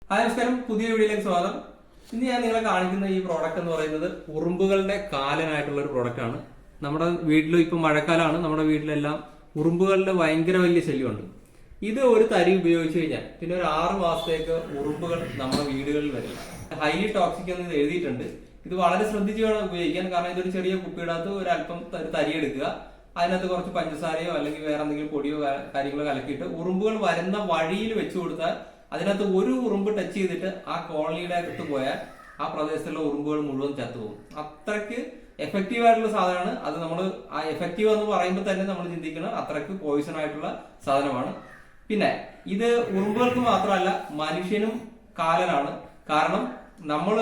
Hi നമസ്കാരം, പുതിയ വീഡിയോയിലേക്ക് സ്വാഗതം. ഇന്ന് ഞാൻ നിങ്ങളെ കാണിക്കുന്ന ഈ പ്രോഡക്റ്റ് എന്ന് പറയുന്നത് ഉറുമ്പുകളുടെ കാലനായിട്ടുള്ള ഒരു പ്രോഡക്റ്റ് ആണ്. നമ്മുടെ വീട്ടിലും ഇപ്പൊ മഴക്കാലമാണ്, നമ്മുടെ വീട്ടിലെല്ലാം ഉറുമ്പുകളുടെ ഭയങ്കര വലിയ ശല്യമുണ്ട്. ഇത് ഒരു തരി ഉപയോഗിച്ച് കഴിഞ്ഞാൽ പിന്നെ ഒരു 6 മാസത്തേക്ക് ഉറുമ്പുകൾ നമ്മുടെ വീടുകളിൽ വരില്ല. ഹൈലി ടോക്സിക് എന്ന് ഇത് എഴുതിയിട്ടുണ്ട്. ഇത് വളരെ ശ്രദ്ധിച്ച് വേണം ഉപയോഗിക്കാൻ. കാരണം ഇതൊരു ചെറിയ കുപ്പിയിടത്ത് ഒരു അല്പം തരി എടുക്കുക, അതിനകത്ത് കുറച്ച് പഞ്ചസാരയോ അല്ലെങ്കിൽ വേറെ എന്തെങ്കിലും പൊടിയോ കാര്യങ്ങളോ കലക്കിയിട്ട് ഉറുമ്പുകൾ വരുന്ന വഴിയിൽ വെച്ചു കൊടുത്താൽ അതിനകത്ത് ഒരു ഉറുമ്പ് ടച്ച് ചെയ്തിട്ട് ആ കോളനിയുടെ അകത്ത് പോയാൽ ആ പ്രദേശത്തുള്ള ഉറുമ്പുകൾ മുഴുവൻ ചത്തുപോകും. അത്രയ്ക്ക് എഫക്റ്റീവ് ആയിട്ടുള്ള സാധനമാണ് അത്. നമ്മൾ ആ എഫക്റ്റീവ് എന്ന് പറയുമ്പോൾ തന്നെ നമ്മൾ ചിന്തിക്കണം അത്രയ്ക്ക് പോയിസൺ ആയിട്ടുള്ള സാധനമാണ്. പിന്നെ ഇത് ഉറുമ്പുകൾക്ക് മാത്രമല്ല മനുഷ്യനും കാലനാണ്. കാരണം നമ്മൾ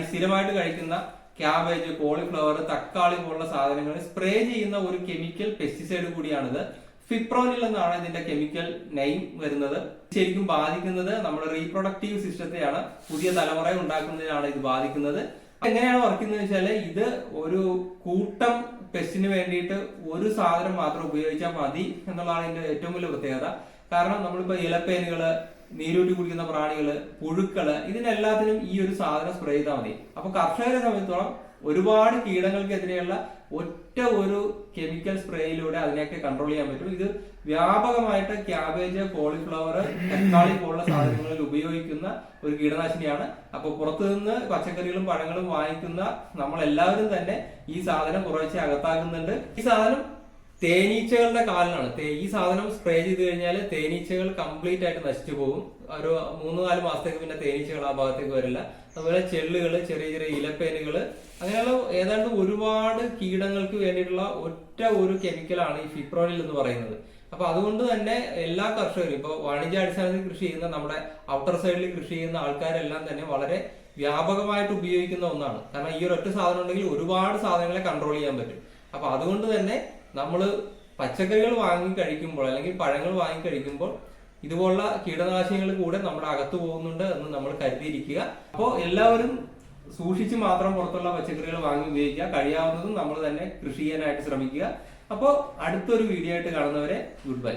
സ്ഥിരമായിട്ട് കഴിക്കുന്ന ക്യാബേജ്, കോളിഫ്ലവർ, തക്കാളി പോലുള്ള സാധനങ്ങൾ സ്പ്രേ ചെയ്യുന്ന ഒരു കെമിക്കൽ പെസ്റ്റിസൈഡ് കൂടിയാണിത്. ഫിപ്രോനിൽ എന്നാണ് ഇതിന്റെ കെമിക്കൽ നെയിം വരുന്നത്. ശരിക്കും ബാധിക്കുന്നത് നമ്മുടെ റീപ്രൊഡക്റ്റീവ് സിസ്റ്റത്തെയാണ്, പുതിയ തലമുറ ഉണ്ടാക്കുന്നതിനാണ് ഇത് ബാധിക്കുന്നത്. എങ്ങനെയാണ് വർക്ക് ചെയ്യുന്നത് വെച്ചാല് ഇത് ഒരു കൂട്ടം പെസ്റ്റിന് വേണ്ടിയിട്ട് ഒരു സാധനം മാത്രം ഉപയോഗിച്ചാൽ മതി എന്നുള്ളതാണ് ഇതിന്റെ ഏറ്റവും വലിയ പ്രത്യേകത. കാരണം നമ്മളിപ്പോ ഇലപ്പേനുകള്, നീരൂറ്റി കുടിക്കുന്ന പ്രാണികള്, പുഴുക്കള്, ഇതിനെല്ലാത്തിനും ഈ ഒരു സാധനം സ്പ്രേ ചെയ്താൽ മതി. അപ്പൊ കർഷകരെ സംബന്ധിച്ചോളം ഒരുപാട് കീടങ്ങൾക്കെതിരെയുള്ള ഒറ്റ ഒരു കെമിക്കൽ സ്പ്രേയിലൂടെ അതിനെയൊക്കെ കൺട്രോൾ ചെയ്യാൻ പറ്റും. ഇത് വ്യാപകമായിട്ട് ക്യാബേജ്, കോളിഫ്ലവർ, തക്കാളി പോലുള്ള സാധനങ്ങളിൽ ഉപയോഗിക്കുന്ന ഒരു കീടനാശിനിയാണ്. അപ്പൊ പുറത്തു നിന്ന് പച്ചക്കറികളും പഴങ്ങളും വാങ്ങിക്കുന്ന നമ്മളെല്ലാവരും തന്നെ ഈ സാധനം കുറേശ്ശെ അകത്താക്കുന്നുണ്ട്. ഈ സാധനം തേനീച്ചകളുടെ കാലനാണ്. ഈ സാധനം സ്പ്രേ ചെയ്ത് കഴിഞ്ഞാൽ തേനീച്ചകൾ കംപ്ലീറ്റ് ആയിട്ട് നശിച്ചു പോകും. ഒരു 3-4 മാസത്തേക്ക് പിന്നെ തേനീച്ചകൾ ആ ഭാഗത്തേക്ക് വരില്ല. അതുപോലെ ചെള്ളുകള്, ചെറിയ ചെറിയ ഇലപ്പേനുകള്, അങ്ങനെയുള്ള ഏതാണ്ട് ഒരുപാട് കീടങ്ങൾക്ക് വേണ്ടിയിട്ടുള്ള ഒറ്റ ഒരു കെമിക്കലാണ് ഈ ഫിപ്രോനിൽ എന്ന് പറയുന്നത്. അപ്പൊ അതുകൊണ്ട് തന്നെ എല്ലാ കർഷകരും ഇപ്പൊ വാണിജ്യാടിസ്ഥാനത്തിൽ കൃഷി ചെയ്യുന്ന, നമ്മുടെ ഔട്ടർ സൈഡിൽ കൃഷി ചെയ്യുന്ന ആൾക്കാരെല്ലാം തന്നെ വളരെ വ്യാപകമായിട്ട് ഉപയോഗിക്കുന്ന ഒന്നാണ്. കാരണം ഈ ഒരു ഒറ്റ സാധനം ഉണ്ടെങ്കിൽ ഒരുപാട് സാധനങ്ങളെ കൺട്രോൾ ചെയ്യാൻ പറ്റും. അപ്പൊ അതുകൊണ്ട് തന്നെ നമ്മൾ പച്ചക്കറികൾ വാങ്ങി കഴിക്കുമ്പോൾ അല്ലെങ്കിൽ പഴങ്ങൾ വാങ്ങി കഴിക്കുമ്പോൾ ഇതുപോലുള്ള കീടനാശിനികൾ കൂടെ നമ്മുടെ അകത്ത് പോകുന്നുണ്ട് എന്ന് നമ്മൾ കരുതിയിരിക്കുക. അപ്പോൾ എല്ലാവരും സൂക്ഷിച്ച് മാത്രം പുറത്തുള്ള പച്ചക്കറികൾ വാങ്ങി ഉപയോഗിക്കുക. കഴിയാവുന്നതും നമ്മൾ തന്നെ കൃഷി ചെയ്യാനായിട്ട് ശ്രമിക്കുക. അപ്പോൾ അടുത്തൊരു വീഡിയോ ആയിട്ട് കാണുന്നവരെ ഗുഡ് ബൈ.